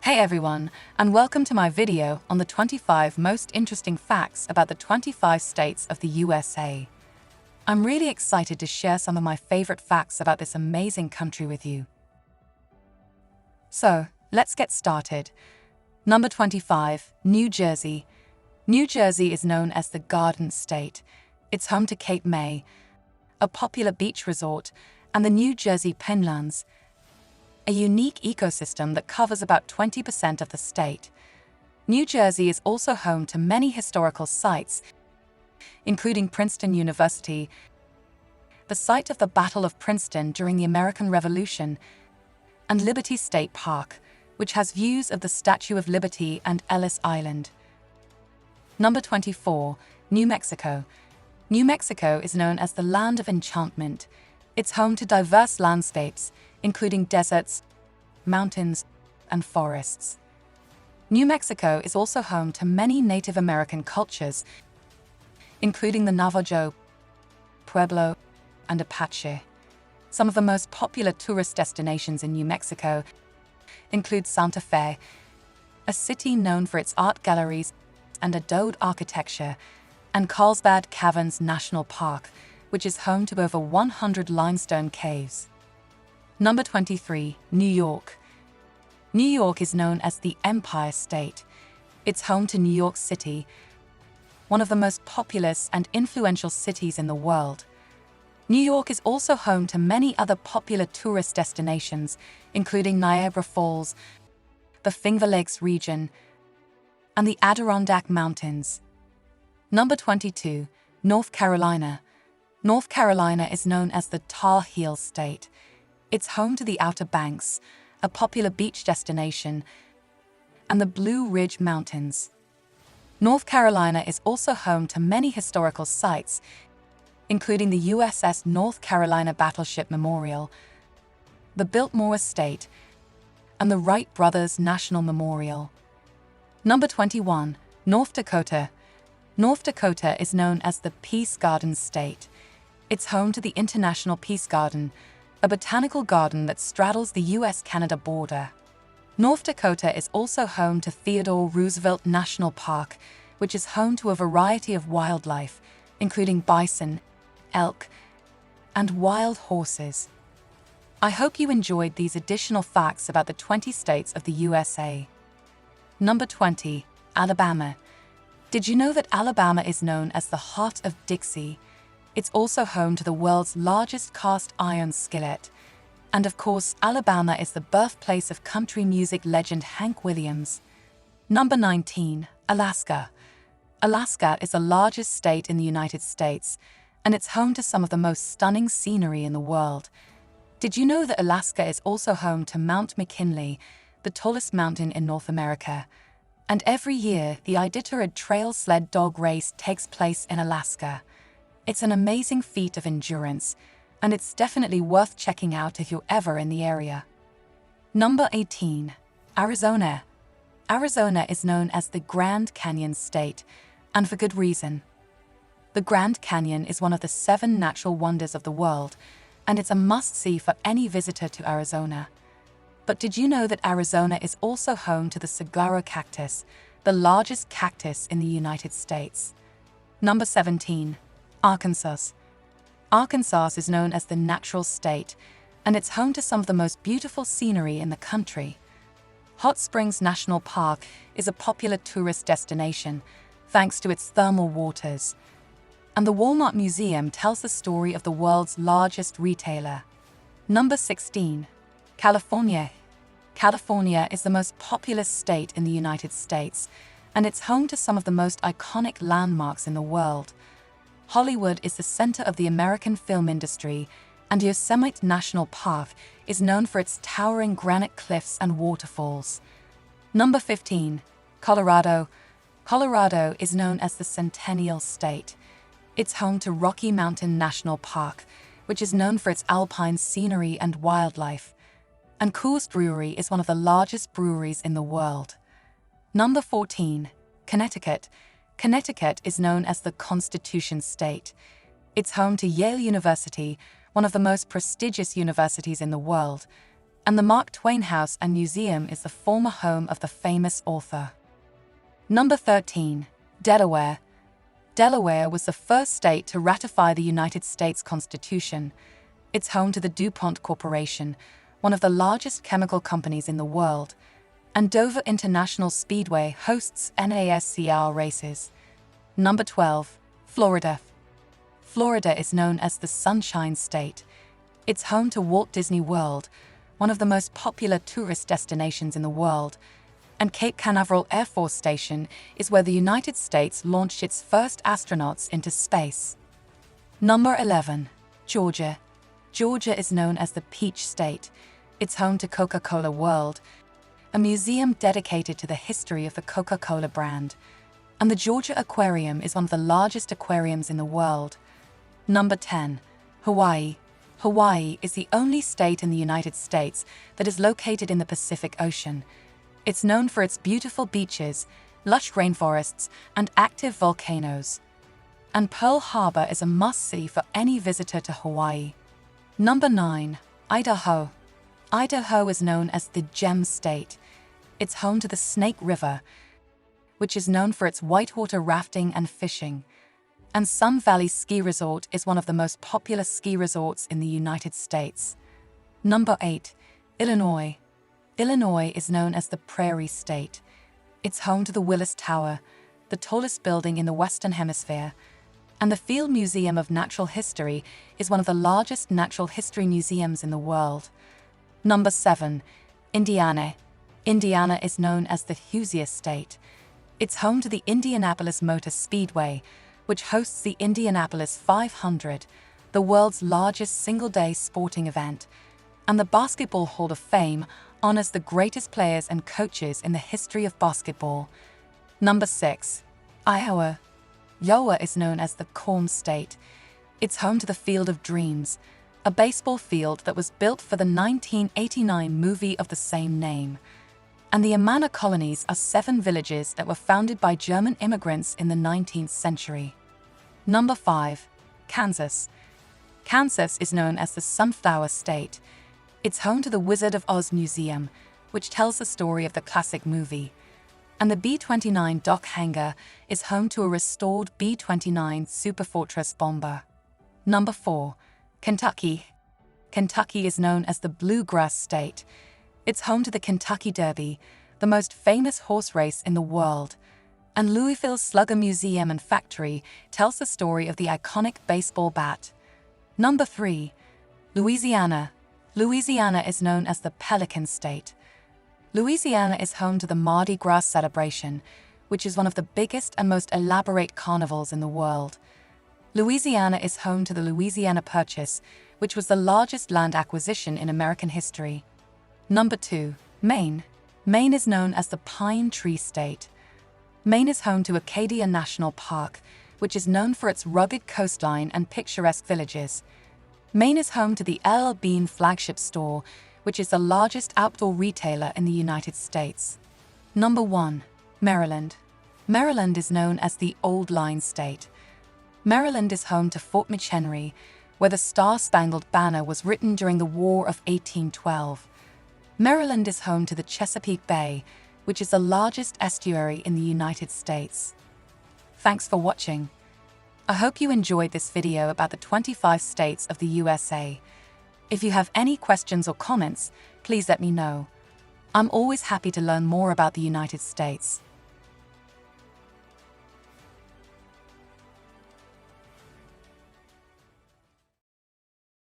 Hey everyone, and welcome to my video on the 25 most interesting facts about the 25 states of the USA. I'm really excited to share some of my favorite facts about this amazing country with you. So, let's get started. Number 25, New Jersey. New Jersey is known as the Garden State. It's home to Cape May, a popular beach resort, and the New Jersey Penlands, a unique ecosystem that covers about 20% of the state. New Jersey is also home to many historical sites, including Princeton University, the site of the Battle of Princeton during the American Revolution, and Liberty State Park, which has views of the Statue of Liberty and Ellis Island. Number 24, New Mexico. New Mexico is known as the Land of Enchantment. It's home to diverse landscapes, including deserts, mountains, and forests. New Mexico is also home to many Native American cultures, including the Navajo, Pueblo, and Apache. Some of the most popular tourist destinations in New Mexico include Santa Fe, a city known for its art galleries and adobe architecture, and Carlsbad Caverns National Park, which is home to over 100 limestone caves. Number 23, New York. New York is known as the Empire State. It's home to New York City, one of the most populous and influential cities in the world. New York is also home to many other popular tourist destinations, including Niagara Falls, the Finger Lakes region, and the Adirondack Mountains. Number 22, North Carolina. North Carolina is known as the Tar Heel State. It's home to the Outer Banks, a popular beach destination, and the Blue Ridge Mountains. North Carolina is also home to many historical sites, including the USS North Carolina Battleship Memorial, the Biltmore Estate, and the Wright Brothers National Memorial. Number 21, North Dakota. North Dakota is known as the Peace Garden State. It's home to the International Peace Garden, a botanical garden that straddles the US-Canada border. North Dakota is also home to Theodore Roosevelt National Park, which is home to a variety of wildlife, including bison, elk, and wild horses. I hope you enjoyed these additional facts about the 20 states of the USA. Number 20, Alabama. Did you know that Alabama is known as the heart of Dixie? It's also home to the world's largest cast iron skillet. And of course, Alabama is the birthplace of country music legend Hank Williams. Number 19, Alaska. Alaska is the largest state in the United States, and it's home to some of the most stunning scenery in the world. Did you know that Alaska is also home to Mount McKinley, the tallest mountain in North America? And every year, the Iditarod Trail Sled Dog Race takes place in Alaska. It's an amazing feat of endurance, and it's definitely worth checking out if you're ever in the area. Number 18, Arizona. Arizona is known as the Grand Canyon State, and for good reason. The Grand Canyon is one of the 7 natural wonders of the world, and it's a must-see for any visitor to Arizona. But did you know that Arizona is also home to the saguaro cactus, the largest cactus in the United States? Number 17, Arkansas. Arkansas is known as the natural state, and it's home to some of the most beautiful scenery in the country. Hot Springs National Park is a popular tourist destination, thanks to its thermal waters. And the Walmart Museum tells the story of the world's largest retailer. Number 16, California. California is the most populous state in the United States, and it's home to some of the most iconic landmarks in the world. Hollywood is the center of the American film industry, and Yosemite National Park is known for its towering granite cliffs and waterfalls. Number 15, Colorado. Colorado is known as the Centennial State. It's home to Rocky Mountain National Park, which is known for its alpine scenery and wildlife. And Coors Brewery is one of the largest breweries in the world. Number 14, Connecticut. Connecticut is known as the Constitution State. It's home to Yale University, one of the most prestigious universities in the world, and the Mark Twain House and Museum is the former home of the famous author. Number 13. Delaware. Delaware was the first state to ratify the United States Constitution. It's home to the DuPont Corporation, one of the largest chemical companies in the world, and Dover International Speedway hosts NASCAR races. Number 12. Florida. Florida is known as the Sunshine State. It's home to Walt Disney World, one of the most popular tourist destinations in the world, and Cape Canaveral Air Force Station is where the United States launched its first astronauts into space. Number 11. Georgia. Georgia is known as the Peach State. It's home to Coca-Cola World, a museum dedicated to the history of the Coca-Cola brand. And the Georgia Aquarium is one of the largest aquariums in the world. Number 10. Hawaii. Hawaii is the only state in the United States that is located in the Pacific Ocean. It's known for its beautiful beaches, lush rainforests, and active volcanoes. And Pearl Harbor is a must-see for any visitor to Hawaii. Number 9. Idaho. Idaho is known as the Gem State. It's home to the Snake River, which is known for its whitewater rafting and fishing. And Sun Valley Ski Resort is one of the most popular ski resorts in the United States. Number 8. Illinois. Illinois is known as the Prairie State. It's home to the Willis Tower, the tallest building in the Western Hemisphere, and the Field Museum of Natural History is one of the largest natural history museums in the world. Number 7. Indiana. Indiana is known as the Hoosier State. It's home to the Indianapolis Motor Speedway, which hosts the Indianapolis 500, the world's largest single-day sporting event, and the Basketball Hall of Fame honors the greatest players and coaches in the history of basketball. Number 6. Iowa. Iowa is known as the Corn State. It's home to the Field of Dreams, a baseball field that was built for the 1989 movie of the same name. And the Amana colonies are 7 villages that were founded by German immigrants in the 19th century. Number 5. Kansas. Kansas is known as the Sunflower State. It's home to the Wizard of Oz Museum, which tells the story of the classic movie. And the B-29 Dock Hangar is home to a restored B-29 Superfortress bomber. Number 4. Kentucky. Kentucky is known as the Bluegrass State. It's home to the Kentucky Derby, the most famous horse race in the world. And Louisville's Slugger Museum and Factory tells the story of the iconic baseball bat. Number 3. Louisiana. Louisiana is known as the Pelican State. Louisiana is home to the Mardi Gras celebration, which is one of the biggest and most elaborate carnivals in the world. Louisiana is home to the Louisiana Purchase, which was the largest land acquisition in American history. Number 2. Maine. Maine is known as the Pine Tree State. Maine is home to Acadia National Park, which is known for its rugged coastline and picturesque villages. Maine is home to the L.L. Bean flagship store, which is the largest outdoor retailer in the United States. Number 1. Maryland. Maryland is known as the Old Line State. Maryland is home to Fort McHenry, where the Star-Spangled Banner was written during the War of 1812. Maryland is home to the Chesapeake Bay, which is the largest estuary in the United States. Thanks for watching. I hope you enjoyed this video about the 25 states of the USA. If you have any questions or comments, please let me know. I'm always happy to learn more about the United States.